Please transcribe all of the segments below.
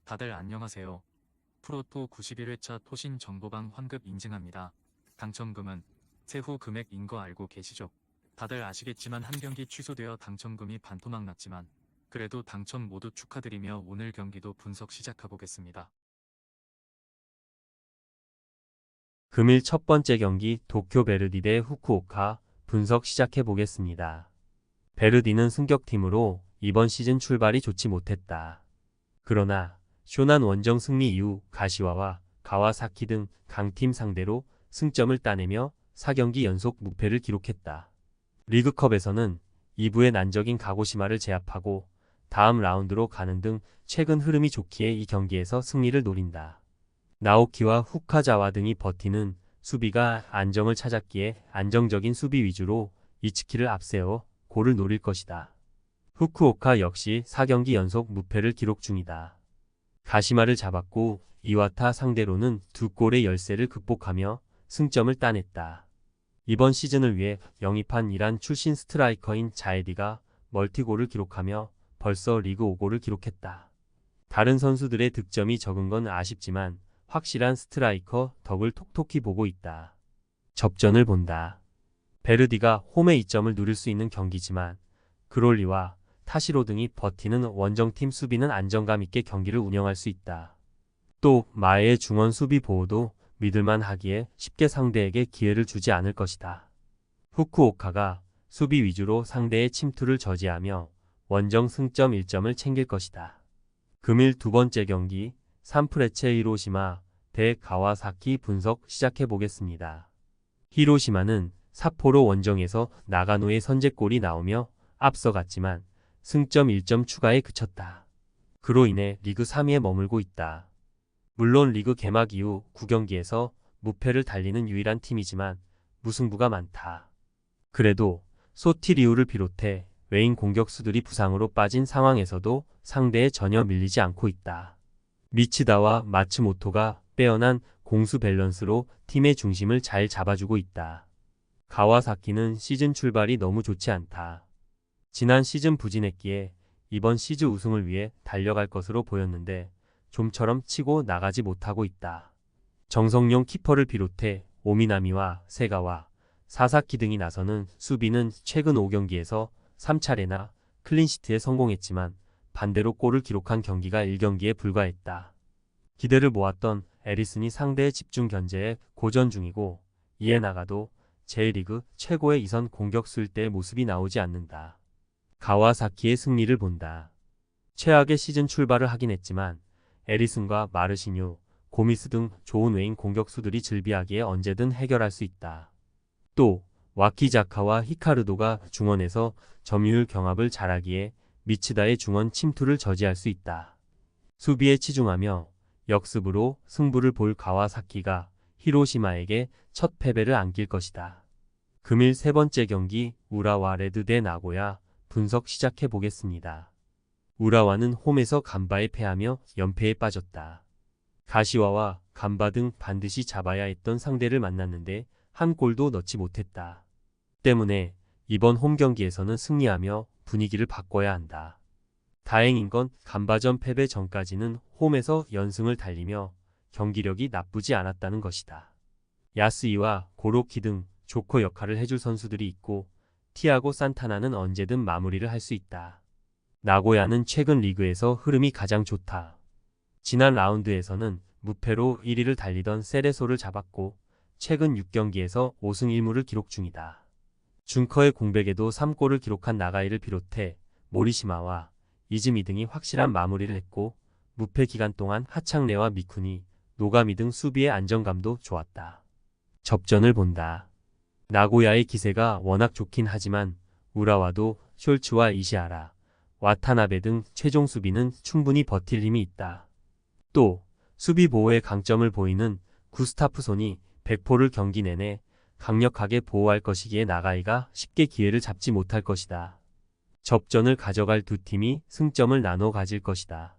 다들 안녕하세요. 프로토 91회차 토신 정보방 환급 인증합니다. 당첨금은 세후 금액인 거 알고 계시죠? 다들 아시겠지만 한 경기 취소되어 당첨금이 반토막 났지만 그래도 당첨 모두 축하드리며 오늘 경기도 분석 시작해보겠습니다. 금일 첫 번째 경기 도쿄 베르디 대 후쿠오카 분석 시작해 보겠습니다. 베르디는 승격팀으로 이번 시즌 출발이 좋지 못했다. 그러나 쇼난 원정 승리 이후 가시와와 가와사키 등 강팀 상대로 승점을 따내며 4경기 연속 무패를 기록했다. 리그컵에서는 2부의 난적인 가고시마를 제압하고 다음 라운드로 가는 등 최근 흐름이 좋기에 이 경기에서 승리를 노린다. 나오키와 후카자와 등이 버티는 수비가 안정을 찾았기에 안정적인 수비 위주로 이츠키를 앞세워 골을 노릴 것이다. 후쿠오카 역시 4경기 연속 무패를 기록 중이다. 가시마를 잡았고 이와타 상대로는 2골의 열세를 극복하며 승점을 따냈다. 이번 시즌을 위해 영입한 이란 출신 스트라이커인 자에디가 멀티골을 기록하며 벌써 리그 5골을 기록했다. 다른 선수들의 득점이 적은 건 아쉽지만 확실한 스트라이커 덕을 톡톡히 보고 있다. 접전을 본다. 베르디가 홈의 이점을 누릴 수 있는 경기지만 그롤리와 타시로 등이 버티는 원정팀 수비는 안정감 있게 경기를 운영할 수 있다. 또 마에의 중원 수비 보호도 믿을만 하기에 쉽게 상대에게 기회를 주지 않을 것이다. 후쿠오카가 수비 위주로 상대의 침투를 저지하며 원정 승점 1점을 챙길 것이다. 금일 두 번째 경기 산프레체 히로시마 대 가와사키 분석 시작해 보겠습니다. 히로시마는 삿포로 원정에서 나가노의 선제골이 나오며 앞서갔지만 승점 1점 추가에 그쳤다. 그로 인해 리그 3위에 머물고 있다. 물론 리그 개막 이후 9경기에서 무패를 달리는 유일한 팀이지만 무승부가 많다. 그래도 소티리우를 비롯해 외인 공격수들이 부상으로 빠진 상황에서도 상대에 전혀 밀리지 않고 있다. 미치다와 마츠모토가 빼어난 공수 밸런스로 팀의 중심을 잘 잡아주고 있다. 가와사키는 시즌 출발이 너무 좋지 않다. 지난 시즌 부진했기에 이번 시즌 우승을 위해 달려갈 것으로 보였는데 좀처럼 치고 나가지 못하고 있다. 정성용 키퍼를 비롯해 오미나미와 세가와 사사키 등이 나서는 수비는 최근 5경기에서 3차례나 클린시트에 성공했지만 반대로 골을 기록한 경기가 1경기에 불과했다. 기대를 모았던 에리슨이 상대의 집중 견제에 고전 중이고 이에 나가도 J리그 최고의 이선 공격수일 때의 모습이 나오지 않는다. 가와사키의 승리를 본다. 최악의 시즌 출발을 하긴 했지만 에리슨과 마르시뉴, 고미스 등 좋은 외인 공격수들이 즐비하기에 언제든 해결할 수 있다. 또 와키자카와 히카르도가 중원에서 점유율 경합을 잘하기에 미치다의 중원 침투를 저지할 수 있다. 수비에 치중하며 역습으로 승부를 볼 가와사키가 히로시마에게 첫 패배를 안길 것이다. 금일 세 번째 경기 우라와 레드 대 나고야 분석 시작해 보겠습니다. 우라와는 홈에서 간바에 패하며 연패에 빠졌다. 가시와와 간바 등 반드시 잡아야 했던 상대를 만났는데 한 골도 넣지 못했다. 때문에 이번 홈 경기에서는 승리하며 분위기를 바꿔야 한다. 다행인 건 간바전 패배 전까지는 홈에서 연승을 달리며 경기력이 나쁘지 않았다는 것이다. 야스이와 고로키 등 조커 역할을 해줄 선수들이 있고 티아고 산타나는 언제든 마무리를 할 수 있다. 나고야는 최근 리그에서 흐름이 가장 좋다. 지난 라운드에서는 무패로 1위를 달리던 세레소를 잡았고 최근 6경기에서 5승 1무를 기록 중이다. 준커의 공백에도 3골을 기록한 나가이를 비롯해 모리시마와 이즈미 등이 확실한 마무리를 했고 무패 기간 동안 하창레와 미쿠니, 노가미 등 수비의 안정감도 좋았다. 접전을 본다. 나고야의 기세가 워낙 좋긴 하지만 우라와도 숄츠와 이시하라, 와타나베 등 최종 수비는 충분히 버틸 힘이 있다. 또 수비 보호의 강점을 보이는 구스타프손이 백포를 경기 내내 강력하게 보호할 것이기에 나가이가 쉽게 기회를 잡지 못할 것이다. 접전을 가져갈 두 팀이 승점을 나눠 가질 것이다.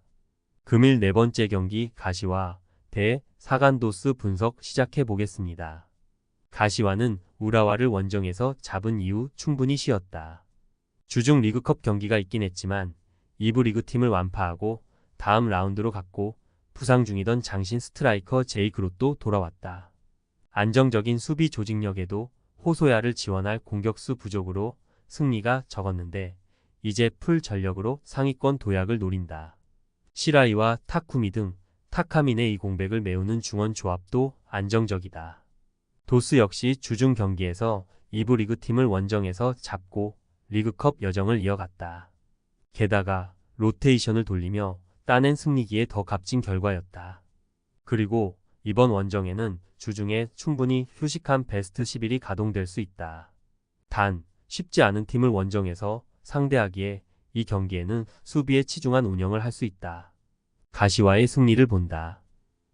금일 네 번째 경기 가시와 대 사간도스 분석 시작해 보겠습니다. 가시와는 우라와를 원정에서 잡은 이후 충분히 쉬었다. 주중 리그컵 경기가 있긴 했지만 2부 리그팀을 완파하고 다음 라운드로 갔고 부상 중이던 장신 스트라이커 제이크롯도 돌아왔다. 안정적인 수비 조직력에도 호소야를 지원할 공격수 부족으로 승리가 적었는데 이제 풀 전력으로 상위권 도약을 노린다. 시라이와 타쿠미 등 타카민의 이 공백을 메우는 중원 조합도 안정적이다. 도스 역시 주중 경기에서 2부 리그팀을 원정에서 잡고 리그컵 여정을 이어갔다. 게다가 로테이션을 돌리며 따낸 승리기에 더 값진 결과였다. 그리고 이번 원정에는 주중에 충분히 휴식한 베스트 11이 가동될 수 있다. 단 쉽지 않은 팀을 원정에서 상대하기에 이 경기에는 수비에 치중한 운영을 할 수 있다. 가시와의 승리를 본다.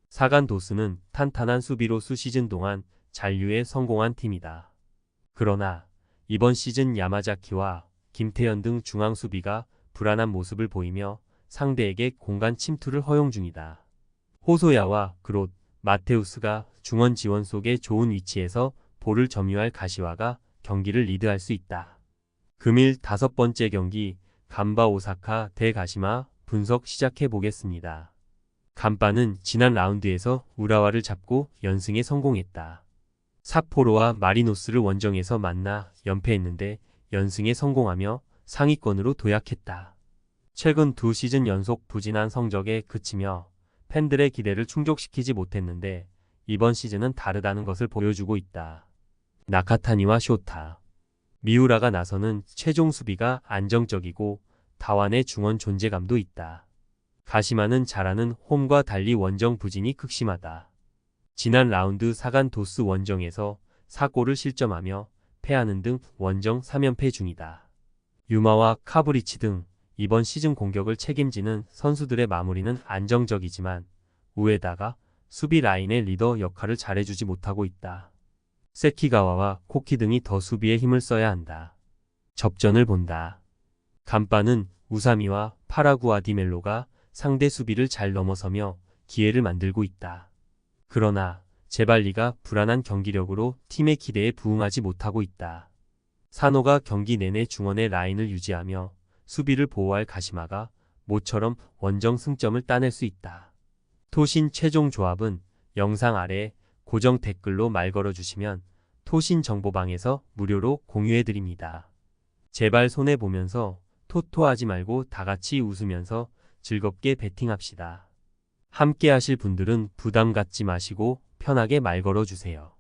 사간 도스는 탄탄한 수비로 수시즌 동안 잔류에 성공한 팀이다. 그러나 이번 시즌 야마자키와 김태현 등 중앙 수비가 불안한 모습을 보이며 상대에게 공간 침투를 허용 중이다. 호소야와 그롯, 마테우스가 중원 지원 속에 좋은 위치에서 볼을 점유할 가시와가 경기를 리드할 수 있다. 금일 5번째 경기 간바 오사카 대 가시마 분석 시작해 보겠습니다. 간바는 지난 라운드에서 우라와를 잡고 연승에 성공했다. 삿포로와 마리노스를 원정에서 만나 연패했는데 연승에 성공하며 상위권으로 도약했다. 최근 2시즌 연속 부진한 성적에 그치며 팬들의 기대를 충족시키지 못했는데 이번 시즌은 다르다는 것을 보여주고 있다. 나카타니와 쇼타, 미우라가 나서는 최종 수비가 안정적이고 다완의 중원 존재감도 있다. 가시마는 잘하는 홈과 달리 원정 부진이 극심하다. 지난 라운드 사간 도스 원정에서 4골을 실점하며 패하는 등 원정 3연패 중이다. 유마와 카브리치 등 이번 시즌 공격을 책임지는 선수들의 마무리는 안정적이지만 우에다가 수비 라인의 리더 역할을 잘해주지 못하고 있다. 세키가와와 코키 등이 더 수비에 힘을 써야 한다. 접전을 본다. 간바는 우사미와 파라구아 디멜로가 상대 수비를 잘 넘어서며 기회를 만들고 있다. 그러나 제발리가 불안한 경기력으로 팀의 기대에 부응하지 못하고 있다. 사노가 경기 내내 중원의 라인을 유지하며 수비를 보호할 가시마가 모처럼 원정 승점을 따낼 수 있다. 토신 최종 조합은 영상 아래 고정 댓글로 말 걸어주시면 토신 정보방에서 무료로 공유해드립니다. 제발 손해보면서 토토하지 말고 다같이 웃으면서 즐겁게 베팅합시다. 함께 하실 분들은 부담 갖지 마시고 편하게 말 걸어주세요.